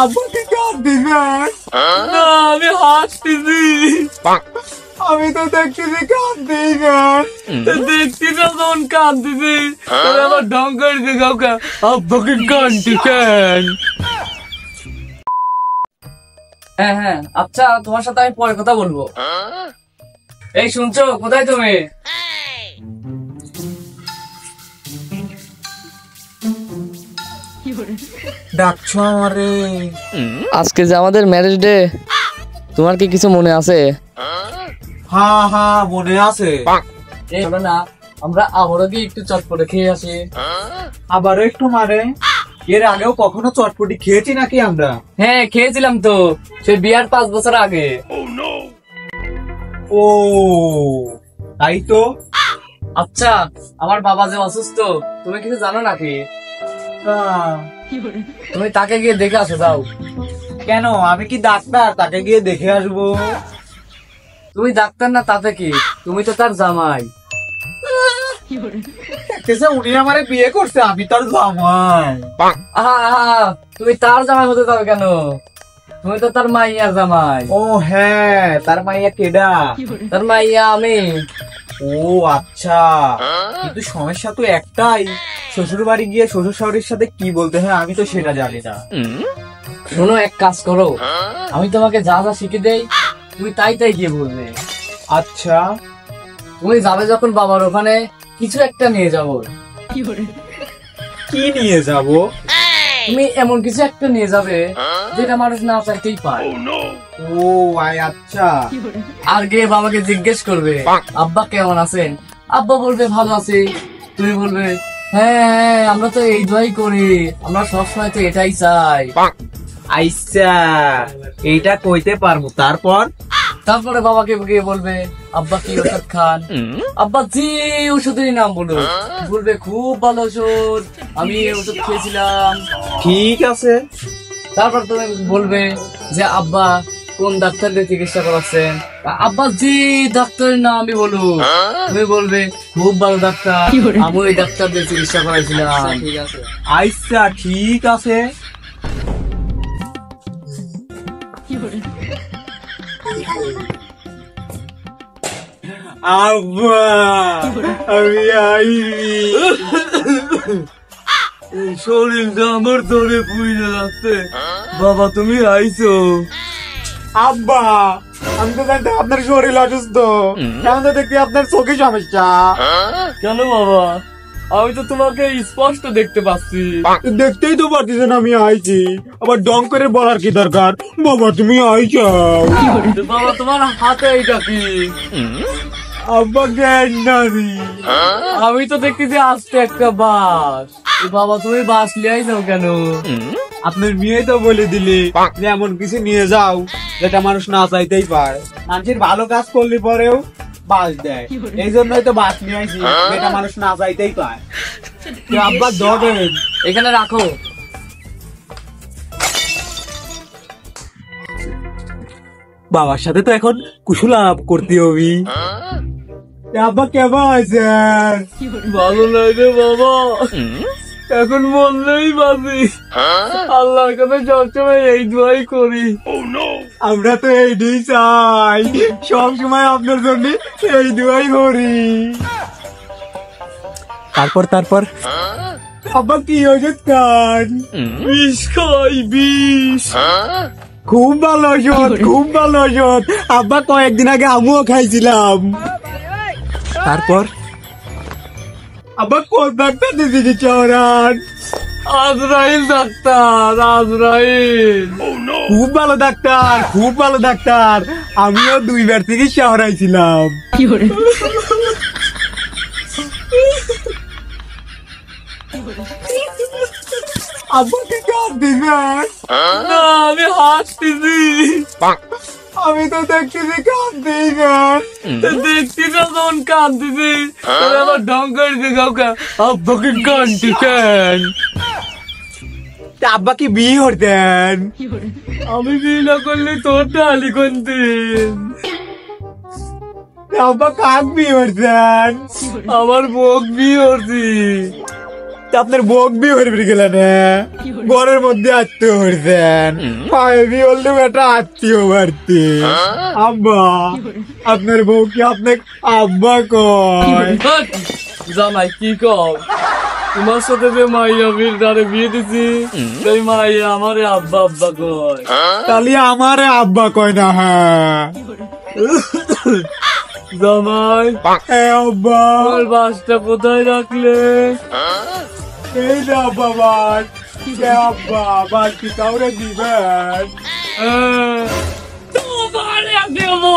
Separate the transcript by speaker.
Speaker 1: আব্বাকে কাঁদতেছেন?
Speaker 2: না, আমি হাসতেছি।
Speaker 1: আমি তো দেখতেছি কাঁদতেছেন।
Speaker 2: দেখছি না তখন কাঁদতেছি, আমার ঢং করে কাউকে আব্বাকে কাঁদতেছেন। হ্যাঁ হ্যাঁ, আচ্ছা তোমার সাথে আমি পরে কথা বলবো। এই শুনছো, কোথায় তুমি?
Speaker 1: ডাকছো আমারে?
Speaker 2: আজকে যে আমাদের ম্যারেজ ডে, তোমার কি কিছু মনে আছে?
Speaker 1: হ্যাঁ হ্যাঁ মনে আছে।
Speaker 2: চলো না আমরা আবারও গিয়ে একটু চটপটে খেয়ে আসি।
Speaker 1: আবারও একটু মারে? এর আগেও কখনো চটপটি খেয়েছি নাকি আমরা?
Speaker 2: হ্যাঁ খেয়েছিলাম তো, সে বিয়ার 5 বছর আগে।
Speaker 1: ও তাই তো।
Speaker 2: আচ্ছা, আমার বাবা যে অসুস্থ, তুমি কিছু জানো নাকি? তুমি তাকে গিয়ে দেখে আসো যাও।
Speaker 1: কেন, আমি কি ডাক্তার তাকে গিয়ে দেখে আসবো?
Speaker 2: তুমি ডাক্তার না তাতে কি, তুমি তো তার জামাই।
Speaker 1: উনি আমারে বিয়ে করছে, আমি তার জামাই।
Speaker 2: আহা আহা, তুমি তার জামাই হতে যাবে কেন? তুমি তো তার মাইয়ার জামাই।
Speaker 1: ও হ্যাঁ, তার মাইয়া কেডা?
Speaker 2: তার মাইয়া আমি।
Speaker 1: ও আচ্ছা, কিন্তু সমস্যা তো একটাই, শ্বশুর বাড়ি গিয়ে শ্বশুর শাশুড়ির সাথে কি বলতে হয় আমি তো সেটা জানি না।
Speaker 2: শোনো, এক কাজ করো, আমি তোমাকে যা যা শিখে দেই তুমি তাই তাই গিয়ে বলবে।
Speaker 1: আচ্ছা,
Speaker 2: তুমি যাবে যখন বাবার ওখানে, কিছু একটা নিয়ে যাবো।
Speaker 1: কি নিয়ে যাব?
Speaker 2: তুমি এমন কিছু একটা নিয়ে যাবে যেটা মানুষ না চাইতেই পায়।
Speaker 1: ও আচ্ছা।
Speaker 2: আর গিয়ে বাবাকে জিজ্ঞেস করবে আব্বা কেমন আছেন। আব্বা বলবে ভালো আছি। তুমি বলবে হ্যাঁ হ্যাঁ, আমরা তো এই দোয়াই করি, আমরা সবসময় তো এটাই চাই।
Speaker 1: আচ্ছা, এইটা কইতে পারবো।
Speaker 2: তারপরে বাবাকে গিয়ে বলবে আব্বা কি ওষুধ খান। আব্বা জি ওষুধেরই নাম বলবে খুব ভালো ওষুধ, আমি এই ওষুধ খেয়েছিলাম।
Speaker 1: ঠিক আছে।
Speaker 2: তারপর তুমি বলবে যে আব্বা কোন ডাক্তার দিয়ে চিকিৎসা করাচ্ছেন। আব্বা জি ডাক্তারের নাম আমি বলবো। তুমি বলবে খুব ভালো ডাক্তার, আমি ওই ডাক্তার দিয়ে চিকিৎসা করাইছিলাম। ঠিক আছে।
Speaker 1: আচ্ছা ঠিক আছে। আব্বা আমি আইনি।
Speaker 2: শরীরটা আমার ধরে পুড়ে যাচ্ছে। বাবা তুমি আইছো?
Speaker 1: আব্বা আমি তো জানতাম আপনার শরীর অসুস্থ, এখন তো দেখি আপনার চোখে সমস্যা।
Speaker 2: কেন বাবা, আমি তো তোমাকে স্পষ্ট দেখতে পাচ্ছি।
Speaker 1: দেখতেই তো পারতেছেন আমি আইছি, আবার ডং করে বলার কি দরকার? বাবা তুমি আইছাও।
Speaker 2: বাবা তোমার হাতে এইটা কি?
Speaker 1: আব্বা জ্ঞান নামি।
Speaker 2: আমি তো দেখতেছি আস্তে একটা বাস। বাবা তুমি বাস নিয়ে আইছো কেন?
Speaker 1: আপনার মেয়ে তো বলে দিলি যে এমন কিছু নিয়ে যাও যেটা মানুষ না চাইতেই পায়। মানুষের ভালো কাজ করলে পরেও বাস দেয়, এই জন্যই তো বাস নিয়ে আইছি যেটা মানুষ না চাইতেই পায়। আব্বা ধরেন,
Speaker 2: এখানে রাখো।
Speaker 1: বাবার সাথে তো এখন কুশলাপ করতে হবি। আব্বা কেমন আছেন?
Speaker 2: ভালো লাগে বাবা, এখন বললেই বাজি। আল্লাহর কাছে সবসময় এই দোয়াই করি।
Speaker 1: আমরা তো এইটাই চাই, সব সময় আপনার জন্য এই দোয়াই করি। তারপর আব্বা কি ওষুধ খান?
Speaker 2: বিষ খাই, বিষ।
Speaker 1: খুব ভালো ওষুধ, খুব ভালো ওষুধ। আব্বা কয়েকদিন আগে আমিও খাইছিলাম। তারপর আব্বা কোন ডাক্তার দিয়ে চিকিৎসা করান?
Speaker 2: আজরাইল ডাক্তার, আজরাইল।
Speaker 1: খুব ভালো ডাক্তার, খুব ভালো ডাক্তার। আমিও 2 বার চিকিৎসা করাইছিলাম। আব্বাকে কাঁদতেছেন?
Speaker 2: না, আমি হাসতেছি।
Speaker 1: আমি তো দেখতেছি কাঁদতেছেন।
Speaker 2: দেখছি না তখন কাঁদতেছি, আমার ঢং করে কাউকে আব্বাকে কাঁদতেছেন।
Speaker 1: আব্বা কি বিয়ে করতেন?
Speaker 2: আমি বিয়ে না করলে তোর ডালি করতেন।
Speaker 1: আব্বা কাক বিয়ে করতেন?
Speaker 2: আমার বউক বিয়ে করছি।
Speaker 1: তা আপনার বক বি হয়ে গেলেন, ঘরের মধ্যে আত্মীয় হয়েছেন, পায়ে বি হলেও একটা আত্মীয় বাড়তি। আব্বা, আপনার বউ কি আপনাকে আব্বা কয়?
Speaker 2: জামাই কি কও, তোমার সাথে যে মাইয়া বিয়ে দিছি সেই মাইয়া আমারে আব্বা আব্বা কয়।
Speaker 1: তাহলে আমারে আব্বা কয় না? হ্যাঁ
Speaker 2: জামাই,
Speaker 1: আব্বা,
Speaker 2: আমার বাসটা কোথায় রাখলে?
Speaker 1: এই না আব্বা বাস। আব্বা, বাস কি কাউরে দিবেন?
Speaker 2: তোমারে দেবো।